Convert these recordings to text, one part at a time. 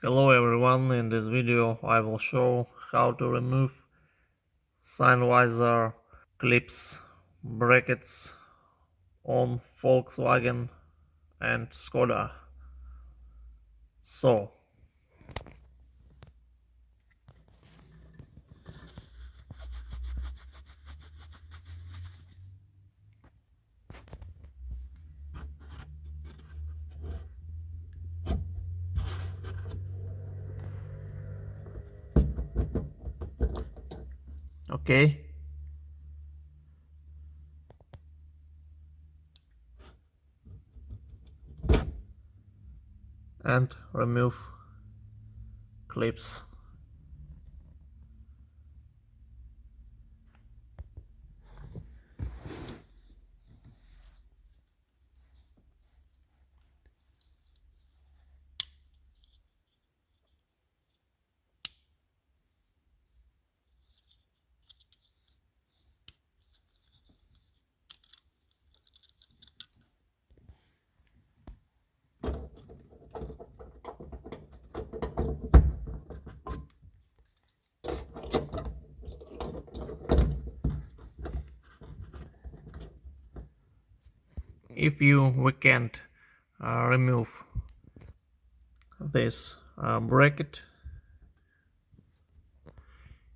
Hello everyone, in this video I will show how to remove Sun Visor clips brackets on Volkswagen and Skoda. So, okay, and remove clips. If we can't remove this bracket,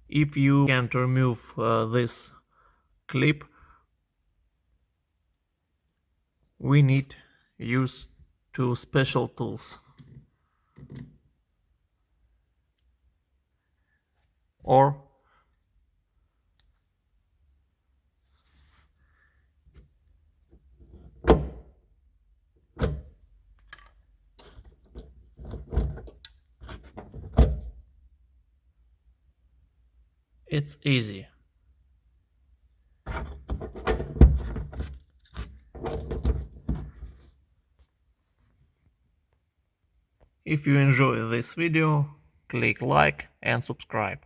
if you can't remove this clip, we need use two special tools, or it's easy. If you enjoy this video, click like and subscribe.